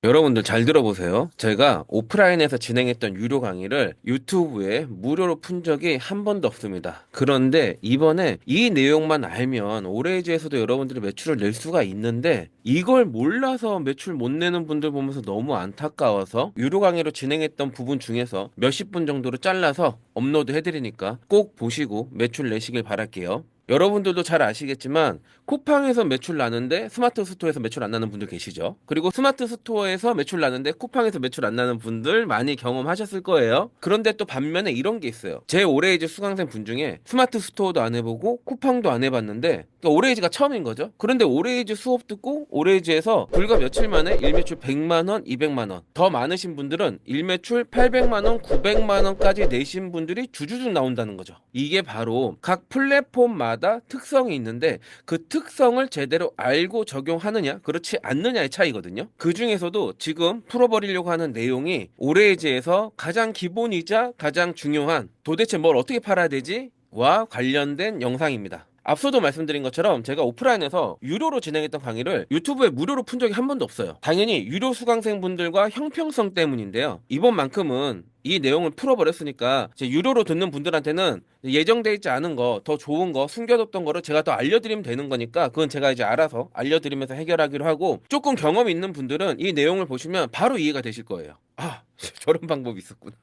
여러분들 잘 들어보세요. 제가 오프라인에서 진행했던 유료 강의를 유튜브에 무료로 푼 적이 한 번도 없습니다. 그런데 이번에 이 내용만 알면 오레이즈에서도 여러분들이 매출을 낼 수가 있는데 이걸 몰라서 매출 못 내는 분들 보면서 너무 안타까워서 유료 강의로 진행했던 부분 중에서 몇십 분 정도로 잘라서 업로드 해드리니까 꼭 보시고 매출 내시길 바랄게요. 여러분들도 잘 아시겠지만 쿠팡에서 매출 나는데 스마트 스토어에서 매출 안 나는 분들 계시죠? 그리고 스마트 스토어에서 매출 나는데 쿠팡에서 매출 안 나는 분들 많이 경험하셨을 거예요. 그런데 또 반면에 이런 게 있어요. 제 올해이즈 수강생 분 중에 스마트 스토어도 안 해보고 쿠팡도 안 해봤는데 그러니까 올해이즈가 처음인 거죠. 그런데 올해이즈 수업 듣고 올해이즈에서 불과 며칠 만에 일매출 100만 원, 200만 원. 더 많으신 분들은 일매출 800만 원, 900만 원까지 내신 분들이 주주쭉 나온다는 거죠. 이게 바로 각 플랫폼마다 특성이 있는데 그 특성을 제대로 알고 적용하느냐, 그렇지 않느냐의 차이거든요. 그 중에서도 지금 풀어버리려고 하는 내용이 올해에즈에서 가장 기본이자 가장 중요한 도대체 뭘 어떻게 팔아야 되지? 와 관련된 영상입니다. 앞서도 말씀드린 것처럼 제가 오프라인에서 유료로 진행했던 강의를 유튜브에 무료로 푼 적이 한 번도 없어요. 당연히 유료 수강생분들과 형평성 때문인데요. 이번만큼은 이 내용을 풀어버렸으니까 이제 유료로 듣는 분들한테는 예정돼 있지 않은 거, 더 좋은 거, 숨겨뒀던 거를 제가 더 알려드리면 되는 거니까 그건 제가 이제 알아서 알려드리면서 해결하기로 하고, 조금 경험 있는 분들은 이 내용을 보시면 바로 이해가 되실 거예요. 아, 저런 방법이 있었구나.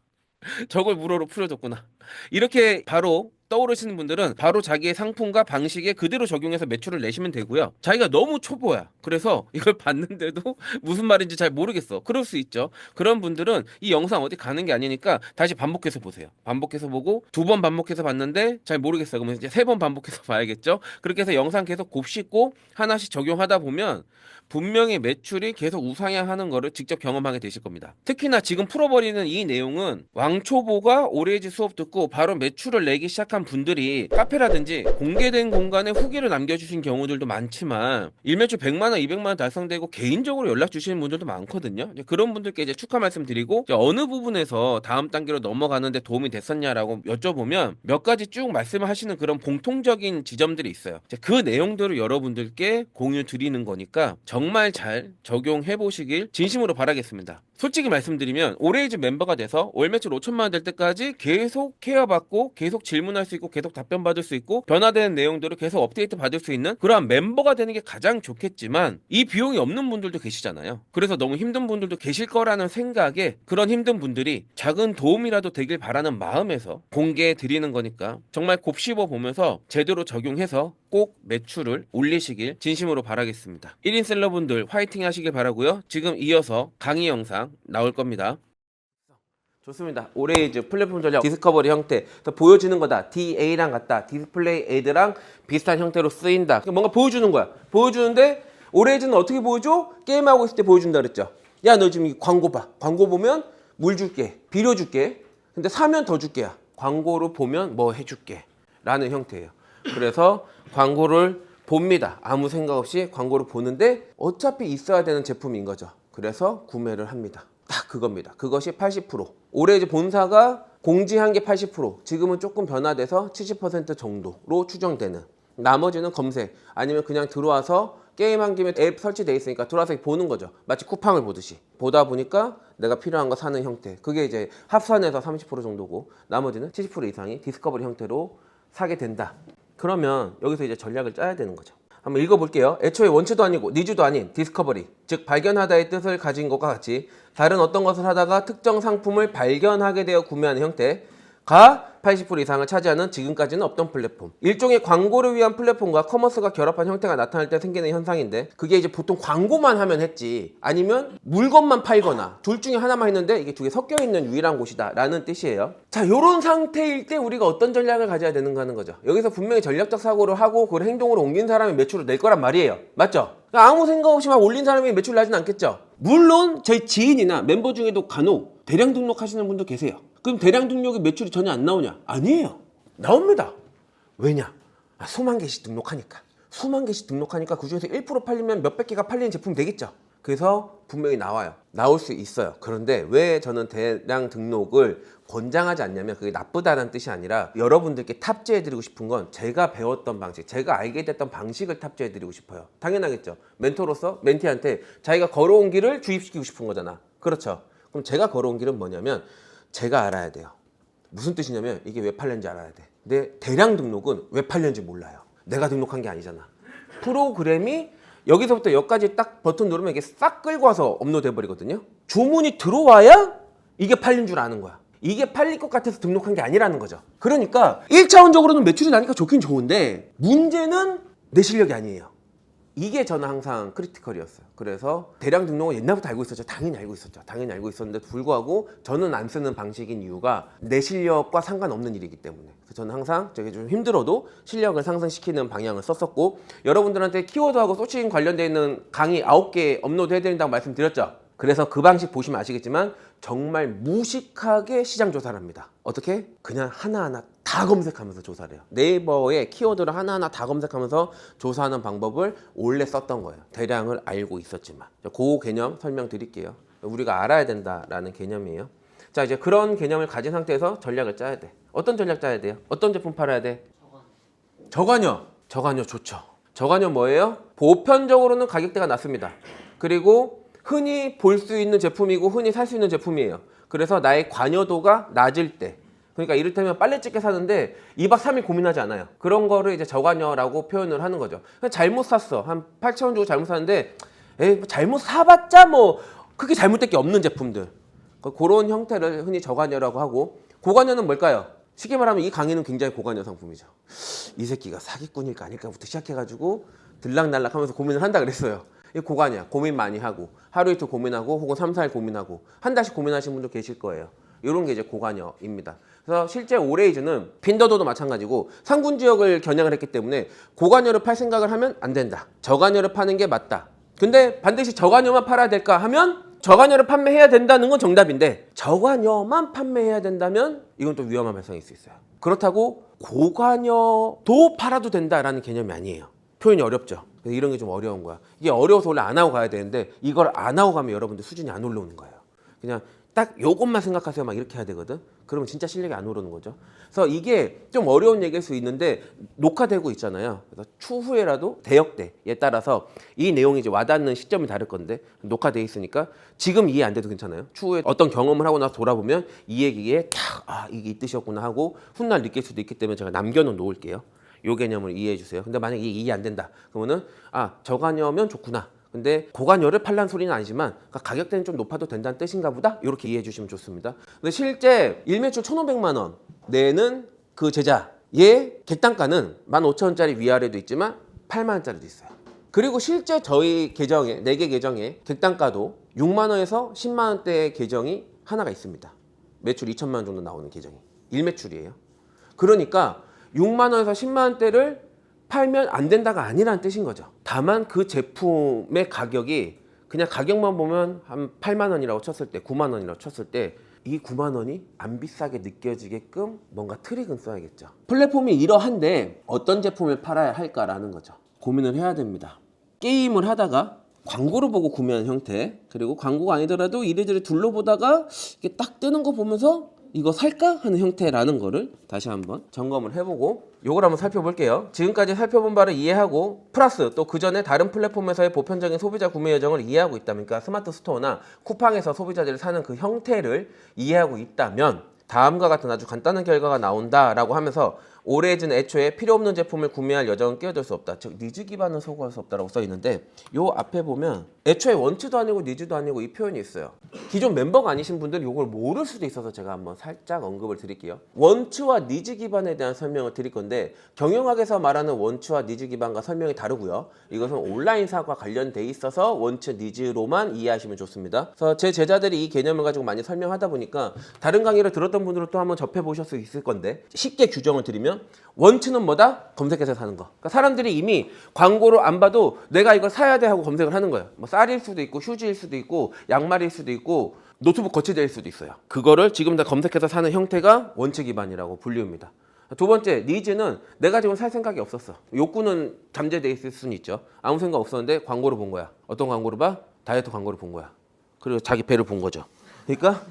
저걸 무료로 풀어줬구나. 이렇게 바로 떠오르시는 분들은 바로 자기의 상품과 방식에 그대로 적용해서 매출을 내시면 되고요. 자기가 너무 초보야. 그래서 이걸 봤는데도 무슨 말인지 잘 모르겠어. 그럴 수 있죠. 그런 분들은 이 영상 어디 가는 게 아니니까 다시 반복해서 보세요. 반복해서 보고 두 번 반복해서 봤는데 잘 모르겠어요. 그러면 이제 세 번 반복해서 봐야겠죠. 그렇게 해서 영상 계속 곱씹고 하나씩 적용하다 보면 분명히 매출이 계속 우상향하는 거를 직접 경험하게 되실 겁니다. 특히나 지금 풀어버리는 이 내용은 왕초보가 오레이지 수업 듣고 바로 매출을 내기 시작한 분들이 카페라든지 공개된 공간에 후기를 남겨주신 경우들도 많지만 일매출 100만 원, 200만 원 달성되고 개인적으로 연락 주시는 분들도 많거든요. 그런 분들께 이제 축하 말씀드리고, 어느 부분에서 다음 단계로 넘어가는데 도움이 됐었냐라고 여쭤보면 몇 가지 쭉 말씀을 하시는 그런 공통적인 지점들이 있어요. 그 내용들을 여러분들께 공유 드리는 거니까 정말 잘 적용해 보시길 진심으로 바라겠습니다. 솔직히 말씀드리면 올해이즈 멤버가 돼서 월 매출 5천만 원 될 때까지 계속 케어받고 계속 질문할 수 있고 계속 답변 받을 수 있고 변화되는 내용들을 계속 업데이트 받을 수 있는 그러한 멤버가 되는 게 가장 좋겠지만 이 비용이 없는 분들도 계시잖아요. 그래서 너무 힘든 분들도 계실 거라는 생각에 그런 힘든 분들이 작은 도움이라도 되길 바라는 마음에서 공개해 드리는 거니까 정말 곱씹어 보면서 제대로 적용해서 꼭 매출을 올리시길 진심으로 바라겠습니다. 1인 셀러분들 화이팅 하시길 바라고요. 지금 이어서 강의 영상 나올 겁니다. 좋습니다. 올해이즈 플랫폼 전략 디스커버리 형태 더 보여주는 거다. DA랑 같다. 디스플레이 애드랑 비슷한 형태로 쓰인다. 뭔가 보여주는 거야. 보여주는데 올해이즈는 어떻게 보여줘? 게임하고 있을 때 보여준다 그랬죠. 야, 너 지금 이 광고 봐. 광고 보면 물 줄게. 비료 줄게. 근데 사면 더 줄게야. 광고로 보면 뭐 해줄게. 라는 형태예요. 그래서 광고를 봅니다. 아무 생각 없이 광고를 보는데 어차피 있어야 되는 제품인 거죠. 그래서 구매를 합니다. 딱 그겁니다. 그것이 80%. 올해 이제 본사가 공지한 게 80%, 지금은 조금 변화돼서 70% 정도로 추정되는. 나머지는 검색 아니면 그냥 들어와서 게임한 김에 앱 설치돼 있으니까 들어와서 보는 거죠. 마치 쿠팡을 보듯이 보다 보니까 내가 필요한 거 사는 형태. 그게 이제 합산해서 30% 정도고 나머지는 70% 이상이 디스커버리 형태로 사게 된다. 그러면 여기서 이제 전략을 짜야 되는 거죠. 한번 읽어볼게요. 애초에 원추도 아니고 니즈도 아닌 디스커버리, 즉 발견하다의 뜻을 가진 것과 같이 다른 어떤 것을 하다가 특정 상품을 발견하게 되어 구매하는 형태가 80% 이상을 차지하는 지금까지는 없던 플랫폼. 일종의 광고를 위한 플랫폼과 커머스가 결합한 형태가 나타날 때 생기는 현상인데, 그게 이제 보통 광고만 하면 했지 아니면 물건만 팔거나 둘 중에 하나만 했는데 이게 두 개 섞여 있는 유일한 곳이다 라는 뜻이에요. 자, 요런 상태일 때 우리가 어떤 전략을 가져야 되는가 하는 거죠. 여기서 분명히 전략적 사고를 하고 그걸 행동으로 옮긴 사람이 매출을 낼 거란 말이에요. 맞죠? 아무 생각 없이 막 올린 사람이 매출 나진 않겠죠. 물론 저희 지인이나 멤버 중에도 간혹 대량 등록하시는 분도 계세요. 그럼 대량 등록이 매출이 전혀 안 나오냐? 아니에요. 나옵니다. 왜냐? 수만 개씩 등록하니까. 수만 개씩 등록하니까 그 중에서 1% 팔리면 몇백 개가 팔리는 제품이 되겠죠. 그래서 분명히 나와요. 나올 수 있어요. 그런데 왜 저는 대량 등록을 권장하지 않냐면 그게 나쁘다는 뜻이 아니라 여러분들께 탑재해드리고 싶은 건 제가 배웠던 방식, 제가 알게 됐던 방식을 탑재해드리고 싶어요. 당연하겠죠. 멘토로서 멘티한테 자기가 걸어온 길을 주입시키고 싶은 거잖아. 그렇죠. 그럼 제가 걸어온 길은 뭐냐면 제가 알아야 돼요. 무슨 뜻이냐면 이게 왜 팔렸는지 알아야 돼. 근데 대량 등록은 왜 팔렸는지 몰라요. 내가 등록한 게 아니잖아. 프로그램이 여기서부터 여기까지 딱 버튼 누르면 이게 싹 끌고 와서 업로드 해버리거든요. 주문이 들어와야 이게 팔린 줄 아는 거야. 이게 팔릴 것 같아서 등록한 게 아니라는 거죠. 그러니까 1차원적으로는 매출이 나니까 좋긴 좋은데 문제는 내 실력이 아니에요. 이게 저는 항상 크리티컬이었어요. 그래서 대량 등록은 옛날부터 알고 있었죠. 당연히 알고 있었죠. 당연히 알고 있었는데 불구하고 저는 안 쓰는 방식인 이유가 내 실력과 상관없는 일이기 때문에. 그래서 저는 항상 저게 좀 힘들어도 실력을 상승시키는 방향을 썼었고 여러분들한테 키워드하고 서칭 관련되어 있는 강의 9개 업로드 해드린다고 말씀드렸죠. 그래서 그 방식 보시면 아시겠지만 정말 무식하게 시장 조사를 합니다. 어떻게? 그냥 하나하나 다 검색하면서 조사를 해요. 네이버에 키워드를 하나하나 다 검색하면서 조사하는 방법을 원래 썼던 거예요. 대량을 알고 있었지만. 그 개념 설명드릴게요. 우리가 알아야 된다라는 개념이에요. 자, 이제 그런 개념을 가진 상태에서 전략을 짜야 돼. 어떤 전략 짜야 돼요? 어떤 제품 팔아야 돼? 저관여. 저관여 좋죠. 저관여 뭐예요? 보편적으로는 가격대가 낮습니다. 그리고 흔히 볼 수 있는 제품이고 흔히 살 수 있는 제품이에요. 그래서 나의 관여도가 낮을 때, 그러니까 이를테면 빨래집게 사는데 2박 3일 고민하지 않아요. 그런 거를 이제 저관여라고 표현을 하는 거죠. 그냥 잘못 샀어. 한 8,000원 주고 잘못 샀는데 에이, 잘못 사봤자 뭐 크게 잘못될 게 없는 제품들. 그런 형태를 흔히 저관여라고 하고, 고관여는 뭘까요? 쉽게 말하면 이 강의는 굉장히 고관여 상품이죠. 이 새끼가 사기꾼일까 아닐까부터 시작해가지고 들락날락 하면서 고민을 한다 그랬어요. 이 고관이야. 고민 많이 하고 하루 이틀 고민하고 혹은 3, 4일 고민하고 한 달씩 고민하시는 분도 계실 거예요. 이런 게 이제 고관여입니다. 그래서 실제 오레이즈는 핀더도도 마찬가지고 상군 지역을 겨냥을 했기 때문에 고관여를 팔 생각을 하면 안 된다. 저관여를 파는 게 맞다. 근데 반드시 저관여만 팔아야 될까 하면 저관여를 판매해야 된다는 건 정답인데 저관여만 판매해야 된다면 이건 또 위험한 발상일 수 있어요. 그렇다고 고관여도 팔아도 된다라는 개념이 아니에요. 표현이 어렵죠. 그래서 이런 게 좀 어려운 거야. 이게 어려워서 원래 안 하고 가야 되는데 이걸 안 하고 가면 여러분들 수준이 안 올라오는 거예요. 그냥 딱 요것만 생각하세요. 막 이렇게 해야 되거든. 그러면 진짜 실력이 안 오르는 거죠. 그래서 이게 좀 어려운 얘기일 수 있는데 녹화되고 있잖아요. 그래서 추후에라도 대역대에 따라서 이 내용이 이제 와닿는 시점이 다를 건데 녹화돼 있으니까 지금 이해 안 돼도 괜찮아요. 추후에 어떤 경험을 하고 나서 돌아보면 이 얘기에 딱 이게 이 뜻이었구나 하고 훗날 느낄 수도 있기 때문에 제가 남겨놓은 놓을게요. 요 개념을 이해해 주세요. 근데 만약에 이게 이해 안 된다. 그러면은 저관여면 좋구나. 근데 고관여를 팔란 소리는 아니지만 가격대는 좀 높아도 된다는 뜻인가 보다. 이렇게 이해해 주시면 좋습니다. 근데 실제 일매출 1,500만 원 내는 그 제자의 객단가는 15,000원짜리 위아래도 있지만 8만 원짜리도 있어요. 그리고 실제 저희 계정에 4개 계정에 객단가도 6만 원에서 10만 원대의 계정이 하나가 있습니다. 매출 2천만 원 정도 나오는 계정이 일매출이에요. 그러니까 6만 원에서 10만 원대를 팔면 안 된다가 아니라는 뜻인 거죠. 다만 그 제품의 가격이 그냥 가격만 보면 한 8만 원이라고 쳤을 때 9만 원이라고 쳤을 때 이 9만 원이 안 비싸게 느껴지게끔 뭔가 트릭은 써야겠죠. 플랫폼이 이러한데 어떤 제품을 팔아야 할까라는 거죠. 고민을 해야 됩니다. 게임을 하다가 광고를 보고 구매하는 형태, 그리고 광고가 아니더라도 이리저리 둘러보다가 이게 딱 뜨는 거 보면서 이거 살까 하는 형태라는 거를 다시 한번 점검을 해보고 요걸 한번 살펴볼게요. 지금까지 살펴본 바를 이해하고 플러스 또 그 전에 다른 플랫폼에서의 보편적인 소비자 구매 여정을 이해하고 있다면, 그러니까 스마트 스토어나 쿠팡에서 소비자들이 사는 그 형태를 이해하고 있다면 다음과 같은 아주 간단한 결과가 나온다라고 하면서 오레이즈는 애초에 필요 없는 제품을 구매할 여정은 끼어들 수 없다. 즉 니즈 기반은 소구할 수 없다라고 써 있는데 요 앞에 보면 애초에 원츠도 아니고 니즈도 아니고 이 표현이 있어요. 기존 멤버가 아니신 분들은 이걸 모를 수도 있어서 제가 한번 살짝 언급을 드릴게요. 원츠와 니즈 기반에 대한 설명을 드릴 건데 경영학에서 말하는 원츠와 니즈 기반과 설명이 다르고요. 이것은 온라인사과 관련돼 있어서 원츠, 니즈로만 이해하시면 좋습니다. 그래서 제 제자들이 이 개념을 가지고 많이 설명하다 보니까 다른 강의를 들었던 분들은 또 한번 접해보실 수 있을 건데 쉽게 규정을 드리면 원츠는 뭐다? 검색해서 사는 거. 그러니까 사람들이 이미 광고를 안 봐도 내가 이걸 사야 돼 하고 검색을 하는 거예요. 뭐 쌀일 수도 있고 휴지일 수도 있고 양말일 수도 있고 노트북 거치대일 수도 있어요. 그거를 지금 다 검색해서 사는 형태가 원츠 기반이라고 불리웁니다. 두 번째, 니즈는 내가 지금 살 생각이 없었어. 욕구는 잠재돼 있을 수는 있죠. 아무 생각 없었는데 광고를 본 거야. 어떤 광고를 봐? 다이어트 광고를 본 거야. 그리고 자기 배를 본 거죠. 그러니까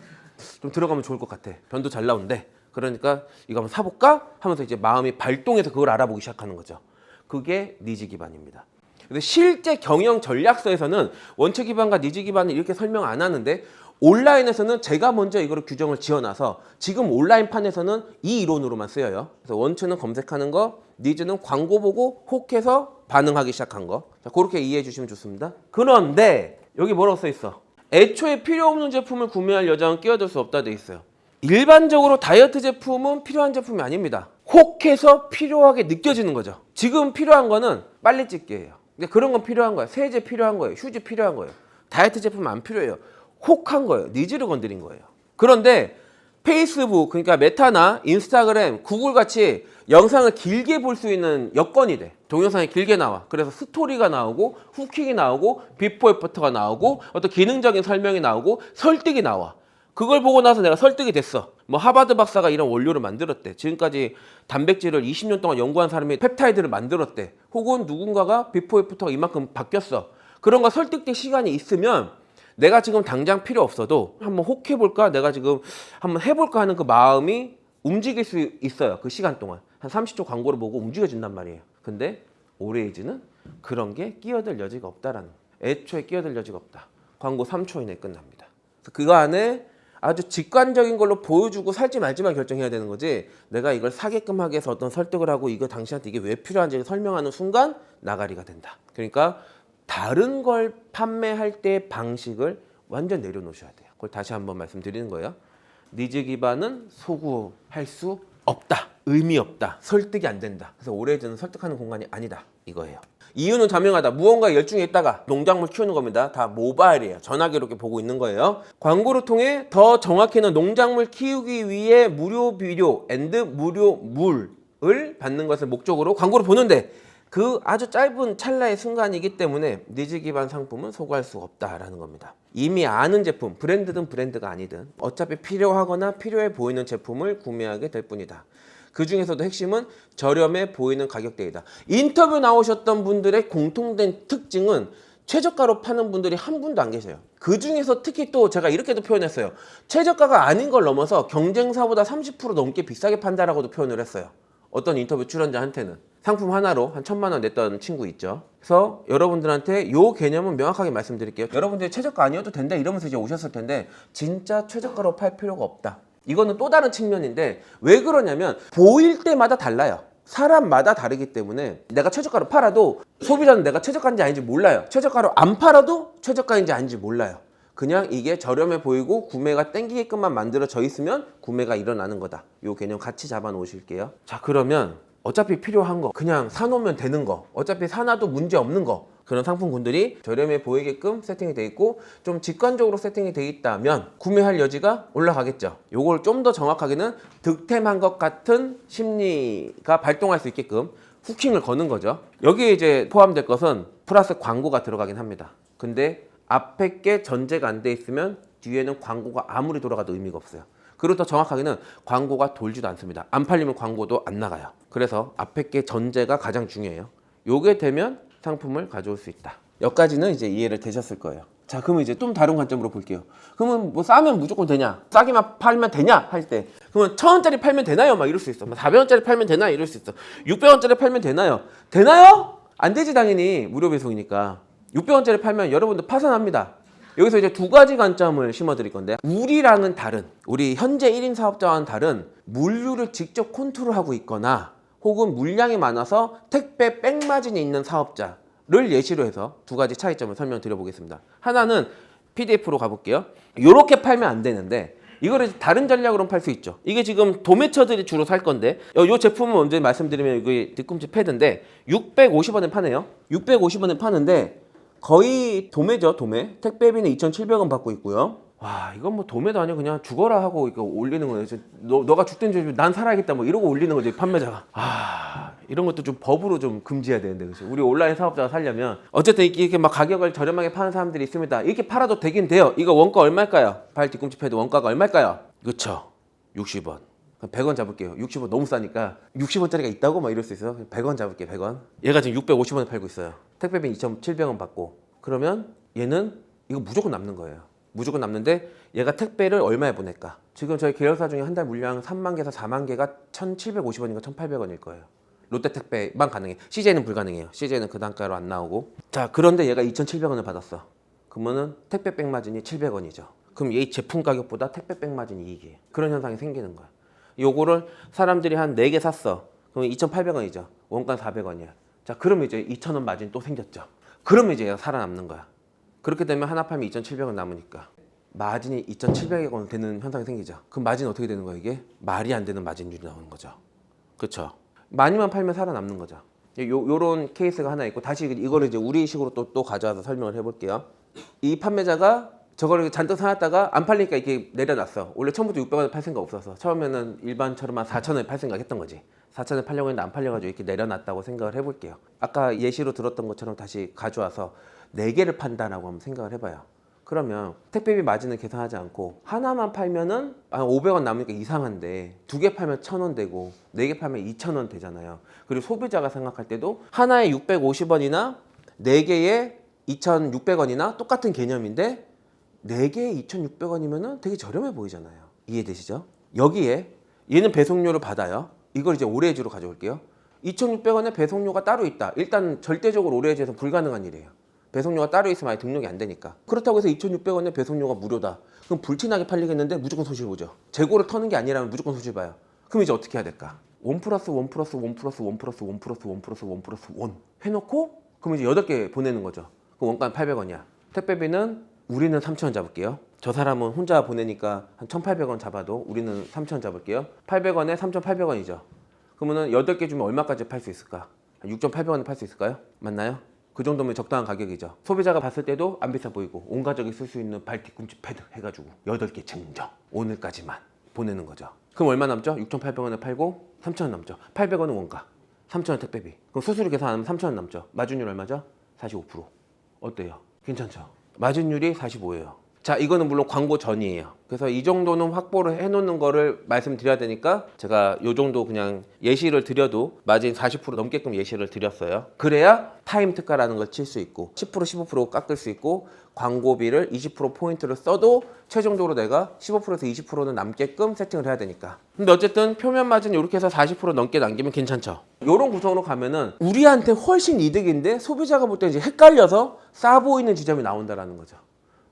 좀 들어가면 좋을 것 같아. 변도 잘 나온대. 그러니까 이거 한번 사볼까? 하면서 이제 마음이 발동해서 그걸 알아보기 시작하는 거죠. 그게 니즈 기반입니다. 근데 실제 경영 전략서에서는 원체 기반과 니즈 기반을 이렇게 설명 안 하는데 온라인에서는 제가 먼저 이거를 규정을 지어놔서 지금 온라인판에서는 이 이론으로만 쓰여요. 그래서 원체는 검색하는 거, 니즈는 광고 보고 혹해서 반응하기 시작한 거. 자, 그렇게 이해해 주시면 좋습니다. 그런데 여기 뭐라고 써 있어? 애초에 필요 없는 제품을 구매할 여자는 끼어들 수 없다 돼 있어요. 일반적으로 다이어트 제품은 필요한 제품이 아닙니다. 혹해서 필요하게 느껴지는 거죠. 지금 필요한 거는 빨리 찢기예요. 근데 그런 건 필요한 거예요. 세제 필요한 거예요. 휴지 필요한 거예요. 다이어트 제품 안 필요해요. 혹한 거예요. 니즈를 건드린 거예요. 그런데 페이스북, 그러니까 메타나 인스타그램, 구글 같이 영상을 길게 볼 수 있는 여건이 돼. 동영상이 길게 나와. 그래서 스토리가 나오고 후킹이 나오고 비포 애프터가 나오고 어떤 기능적인 설명이 나오고 설득이 나와. 그걸 보고 나서 내가 설득이 됐어. 뭐 하버드 박사가 이런 원료를 만들었대. 지금까지 단백질을 20년 동안 연구한 사람이 펩타이드를 만들었대. 혹은 누군가가 비포 애프터가 이만큼 바뀌었어. 그런 거 설득될 시간이 있으면 내가 지금 당장 필요 없어도 한번 혹해볼까? 내가 지금 한번 해볼까 하는 그 마음이 움직일 수 있어요. 그 시간 동안. 한 30초 광고를 보고 움직여진단 말이에요. 근데 오레이즈는 그런 게 끼어들 여지가 없다라는 거예요. 애초에 끼어들 여지가 없다. 광고 3초 이내에 끝납니다. 그거 안에 아주 직관적인 걸로 보여주고 살지 말지만 결정해야 되는 거지, 내가 이걸 사게끔 하기 위해서 어떤 설득을 하고 이거 당신한테 이게 왜 필요한지 설명하는 순간 나가리가 된다. 그러니까 다른 걸 판매할 때 방식을 완전 내려놓으셔야 돼요. 그걸 다시 한번 말씀드리는 거예요. 니즈 기반은 소구할 수 없다. 의미 없다. 설득이 안 된다. 그래서 오래전은 설득하는 공간이 아니다. 이거예요. 이유는 자명하다. 무언가 열중에 있다가 농작물 키우는 겁니다. 다 모바일이에요. 전화기로 이렇게 보고 있는 거예요. 광고를 통해 더 정확히는 농작물 키우기 위해 무료 비료 앤드 무료 물을 받는 것을 목적으로 광고를 보는데 그 아주 짧은 찰나의 순간이기 때문에 니즈 기반 상품은 소구할 수 없다라는 겁니다. 이미 아는 제품, 브랜드든 브랜드가 아니든 어차피 필요하거나 필요해 보이는 제품을 구매하게 될 뿐이다. 그 중에서도 핵심은 저렴해 보이는 가격대이다. 인터뷰 나오셨던 분들의 공통된 특징은 최저가로 파는 분들이 한 분도 안 계세요. 그 중에서 특히 또 제가 이렇게도 표현했어요. 최저가가 아닌 걸 넘어서 경쟁사보다 30% 넘게 비싸게 판다라고도 표현을 했어요. 어떤 인터뷰 출연자한테는. 상품 하나로 한 1,000만 원 냈던 친구 있죠. 그래서 여러분들한테 요 개념은 명확하게 말씀드릴게요. 여러분들이 최저가 아니어도 된다 이러면서 이제 오셨을 텐데 진짜 최저가로 팔 필요가 없다. 이거는 또 다른 측면인데 왜 그러냐면 보일 때마다 달라요. 사람마다 다르기 때문에 내가 최저가로 팔아도 소비자는 내가 최저가인지 아닌지 몰라요. 최저가로 안 팔아도 최저가인지 아닌지 몰라요. 그냥 이게 저렴해 보이고 구매가 땡기게끔만 만들어져 있으면 구매가 일어나는 거다. 요 개념 같이 잡아 놓으실게요. 자, 그러면 어차피 필요한 거 그냥 사놓으면 되는 거, 어차피 사놔도 문제 없는 거, 그런 상품군들이 저렴해 보이게끔 세팅이 돼 있고 좀 직관적으로 세팅이 돼 있다면 구매할 여지가 올라가겠죠. 요걸 좀 더 정확하게는 득템한 것 같은 심리가 발동할 수 있게끔 후킹을 거는 거죠. 여기에 이제 포함될 것은 플러스 광고가 들어가긴 합니다. 근데 앞에 게 전제가 안 돼 있으면 뒤에는 광고가 아무리 돌아가도 의미가 없어요. 그리고 더 정확하게는 광고가 돌지도 않습니다. 안 팔리면 광고도 안 나가요. 그래서 앞에 게 전제가 가장 중요해요. 요게 되면 상품을 가져올 수 있다. 여기까지는 이제 이해를 되셨을 거예요. 자, 그러면 이제 좀 다른 관점으로 볼게요. 그러면 뭐 싸면 무조건 되냐? 싸게만 팔면 되냐? 할 때. 그러면 1,000원짜리 팔면 되나요? 막 이럴 수 있어. 400원짜리 팔면 되나요? 이럴 수 있어. 600원짜리 팔면 되나요? 되나요? 안 되지, 당연히. 무료 배송이니까. 600원짜리 팔면 여러분들 파산합니다. 여기서 이제 두 가지 관점을 심어드릴 건데, 우리랑은 다른, 우리 현재 1인 사업자와는 다른 물류를 직접 컨트롤하고 있거나 혹은 물량이 많아서 택배 백마진이 있는 사업자를 예시로 해서 두 가지 차이점을 설명드려 보겠습니다. 하나는 PDF로 가볼게요. 이렇게 팔면 안 되는데 이거를 다른 전략으로 팔 수 있죠. 이게 지금 도매처들이 주로 살 건데 이 제품은 먼저 말씀드리면 이게 뒤꿈치 패드인데 650원에 파네요. 650원에 파는데 거의 도매죠, 도매. 택배비는 2,700원 받고 있고요. 와, 이건 뭐 도매도 아니고 그냥 죽어라 하고 이거 올리는 거예요. 너가 죽든지 난 살아야겠다 뭐 이러고 올리는 거지, 판매자가. 이런 것도 좀 법으로 좀 금지해야 되는데, 그렇죠? 우리 온라인 사업자가 살려면 어쨌든 이렇게 막 가격을 저렴하게 파는 사람들이 있습니다. 이렇게 팔아도 되긴 돼요. 이거 원가 얼마일까요? 발 뒤꿈치 패드 원가가 얼마일까요? 그쵸? 60원. 100원 잡을게요. 60원 너무 싸니까 60원짜리가 있다고 막 이럴 수 있어요. 100원 잡을게요. 100원. 얘가 지금 650원에 팔고 있어요. 택배비 2,700원 받고. 그러면 얘는 이거 무조건 남는 거예요. 무조건 남는데 얘가 택배를 얼마에 보낼까? 지금 저희 계열사 중에 한 달 물량 3만 개에서 4만 개가 1,750원인가 1,800원일 거예요. 롯데택배만 가능해. CJ는 불가능해요. CJ는 그 단가로 안 나오고. 자, 그런데 얘가 2,700원을 받았어. 그러면은 택배백 마진이 700원이죠. 그럼 얘 제품 가격보다 택배백 마진이 이익이에요. 그런 현상이 생기는 거야. 요거를 사람들이 한 4개 샀어. 그럼 2,800원이죠. 원가 400원이야. 자, 그러면 이제 2,000원 마진 또 생겼죠. 그러면 이제 얘가 살아남는 거야. 그렇게 되면 하나 팔면 2,700원 남으니까 마진이 2,700원 되는 현상이 생기죠. 그럼 마진 어떻게 되는 거야? 이게 말이 안 되는 마진율이 나오는 거죠. 그렇죠? 많이만 팔면 살아남는 거죠. 요런 케이스가 하나 있고, 다시 이거를 이제 우리식으로 또 가져와서 설명을 해볼게요. 이 판매자가 저거를 잔뜩 사놨다가 안 팔리니까 이렇게 내려놨어. 원래 처음부터 600원에 팔 생각 없어서 처음에는 일반처럼 한 4,000원에 팔 생각 했던 거지. 4,000원에 팔려고 했는데 안 팔려가지고 이렇게 내려놨다고 생각을 해볼게요. 아까 예시로 들었던 것처럼 다시 가져와서 4개를 판다라고 한번 생각을 해봐요. 그러면 택배비 마진을 계산하지 않고 하나만 팔면은 500원 남으니까 이상한데 2개 팔면 1,000원 되고 4개 팔면 2,000원 되잖아요. 그리고 소비자가 생각할 때도 하나에 650원이나 4개에 2,600원이나 똑같은 개념인데 4개에 2,600원이면은 되게 저렴해 보이잖아요. 이해되시죠? 여기에 얘는 배송료를 받아요. 이걸 이제 오레지로 가져올게요. 2,600원에 배송료가 따로 있다. 일단 절대적으로 오레지에서 불가능한 일이에요. 배송료가 따로 있으면 아예 등록이 안 되니까. 그렇다고 해서 2,600원에 배송료가 무료다. 그럼 불티나게 팔리겠는데 무조건 소실 보죠. 재고를 터는 게 아니라면 무조건 소실 봐요. 그럼 이제 어떻게 해야 될까? 1 플러스 1 플러스 1 플러스 1 플러스 1 플러스 1 플러스 1 플러스 1 해놓고 그럼 이제 8개 보내는 거죠. 그럼 원가는 800원이야. 택배비는 우리는 3,000원 잡을게요. 저 사람은 혼자 보내니까 한 1,800원 잡아도 우리는 3,000원 잡을게요. 800원에 3,800원이죠. 그러면은 8개 주면 얼마까지 팔 수 있을까? 6,800원에 팔 수 있을까요? 맞나요? 그 정도면 적당한 가격이죠. 소비자가 봤을 때도 안 비싸 보이고 온 가족이 쓸 수 있는 발 뒤꿈치 패드 해가지고 8개 증정 오늘까지만 보내는 거죠. 그럼 얼마 남죠? 6,800원에 팔고 3,000원 남죠. 800원은 원가, 3,000원 택배비. 그럼 수수료 계산하면 3,000원 남죠. 마진율 얼마죠? 45%. 어때요? 괜찮죠? 마진율이 45예요. 자, 이거는 물론 광고 전이에요. 그래서 이 정도는 확보를 해놓는 거를 말씀드려야 되니까 제가 요 정도 그냥 예시를 드려도 마진 40% 넘게끔 예시를 드렸어요. 그래야 타임 특가라는 걸 칠 수 있고 10% 15% 깎을 수 있고 광고비를 20% 포인트를 써도 최종적으로 내가 15%에서 20%는 남게끔 세팅을 해야 되니까. 근데 어쨌든 표면 마진 이렇게 해서 40% 넘게 남기면 괜찮죠. 이런 구성으로 가면은 우리한테 훨씬 이득인데 소비자가 볼 때 이제 헷갈려서 싸 보이는 지점이 나온다라는 거죠.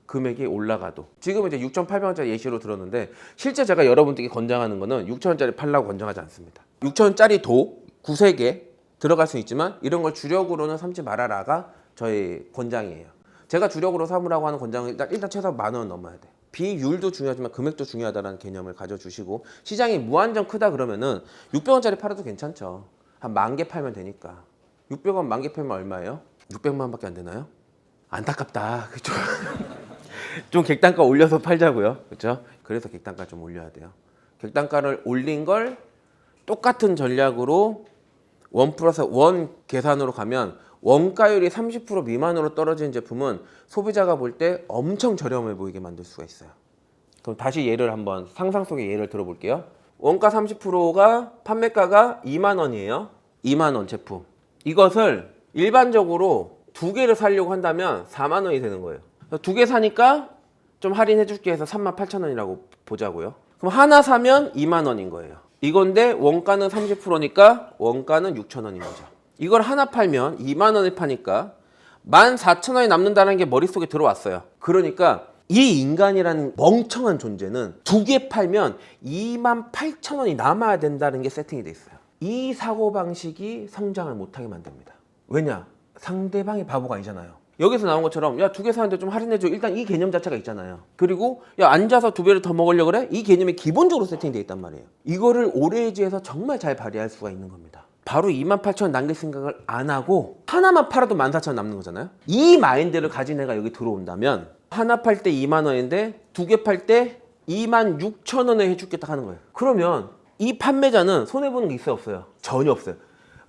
금액이 올라가도. 지금 이제 6,800원짜리 예시로 들었는데 실제 제가 여러분들께 권장하는 거는 6,000원짜리 팔라고 권장하지 않습니다. 6,000원짜리 도 9-3개 들어갈 수 있지만 이런 걸 주력으로는 삼지 말아라가 저희 권장이에요. 제가 주력으로 삼으라고 하는 권장은 일단 최소 10,000원 넘어야 돼. 비율도 중요하지만 금액도 중요하다는 개념을 가져주시고 시장이 무한정 크다 그러면은 600원짜리 팔아도 괜찮죠. 한 10,000개 팔면 되니까. 600원 10,000개 팔면 얼마예요? 600만 원밖에 안 되나요? 안타깝다. 그죠? 좀 객단가 올려서 팔자고요. 그렇죠? 그래서 객단가 좀 올려야 돼요. 객단가를 올린 걸 똑같은 전략으로 1 플러스 1 계산으로 가면 원가율이 30% 미만으로 떨어진 제품은 소비자가 볼 때 엄청 저렴해 보이게 만들 수가 있어요. 그럼 다시 예를 한번 상상 속의 예를 들어볼게요. 원가 30%가 판매가가 2만 원이에요. 2만 원 제품. 이것을 일반적으로 2개를 사려고 한다면 4만 원이 되는 거예요. 2개 사니까 좀 할인해 줄게 해서 38,000원이라고 보자고요. 그럼 하나 사면 2만 원인 거예요. 이건데 원가는 30%니까 원가는 6,000원인 거죠. 이걸 하나 팔면 2만 원에 파니까 14,000원이 남는다는 게 머릿속에 들어왔어요. 그러니까 이 인간이라는 멍청한 존재는 2개 팔면 28,000원이 남아야 된다는 게 세팅이 돼 있어요. 이 사고방식이 성장을 못하게 만듭니다. 왜냐? 상대방이 바보가 아니잖아요. 여기서 나온 것처럼 야 2개 사는데 좀 할인해줘. 일단 이 개념 자체가 있잖아요. 그리고 야 앉아서 2배를 더 먹으려고 그래? 이 개념이 기본적으로 세팅되어 있단 말이에요. 이거를 오레이지에서 정말 잘 발휘할 수가 있는 겁니다. 바로 28,000원 남길 생각을 안 하고 하나만 팔아도 14,000원 남는 거잖아요. 이 마인드를 가진 애가 여기 들어온다면 하나 팔 때 2만 원인데 2개 팔 때 26,000원에 해주겠다 하는 거예요. 그러면 이 판매자는 손해보는 게 있어요 없어요? 전혀 없어요.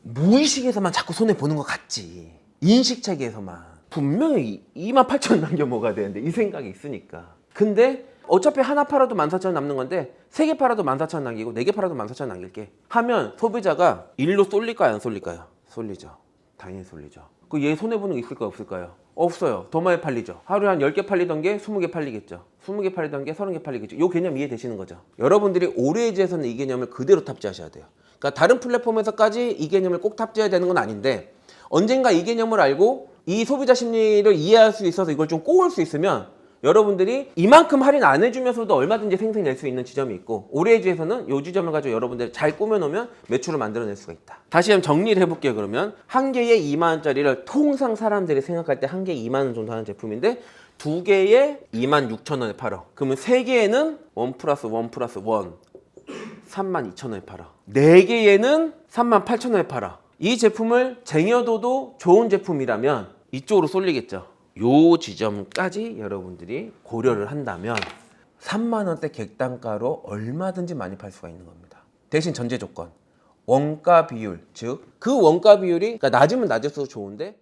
무의식에서만 자꾸 손해보는 것 같지. 인식체계에서만. 분명히 28,000원 남겨 먹어야 되는데 이 생각이 있으니까. 근데 어차피 하나 팔아도 14,000원 남는 건데 3개 팔아도 14,000원 남기고 4개 팔아도 14,000원 남길게 하면 소비자가 일로 쏠릴까요 안 쏠릴까요? 쏠리죠. 당연히 쏠리죠. 그 얘 손해보는 게 있을까요 없을까요? 없어요. 더 많이 팔리죠. 하루에 한 10개 팔리던 게 20개 팔리겠죠. 20개 팔리던 게 30개 팔리겠죠. 이 개념 이해되시는 거죠? 여러분들이 오레이즈에서는 이 개념을 그대로 탑재하셔야 돼요. 그러니까 다른 플랫폼에서까지 이 개념을 꼭 탑재해야 되는 건 아닌데 언젠가 이 개념을 알고 이 소비자 심리를 이해할 수 있어서 이걸 좀 꼬을 수 있으면 여러분들이 이만큼 할인 안 해주면서도 얼마든지 생생히 낼 수 있는 지점이 있고 오레이즈에서는 이 지점을 가지고 여러분들이 잘 꾸며놓으면 매출을 만들어낼 수가 있다. 다시 한번 정리를 해볼게요. 그러면 한 개에 2만 원짜리를 통상 사람들이 생각할 때 한 개에 2만 원 정도 하는 제품인데 두 개에 26,000원에 팔아. 그러면 세 개에는 1 플러스 1 플러스 1 32,000원에 팔아. 네 개에는 38,000원에 팔아. 이 제품을 쟁여둬도 좋은 제품이라면 이쪽으로 쏠리겠죠. 요 지점까지 여러분들이 고려를 한다면 3만 원대 객단가로 얼마든지 많이 팔 수가 있는 겁니다. 대신 전제 조건 원가 비율, 즉 그 원가 비율이 그러니까 낮으면 낮을수록 좋은데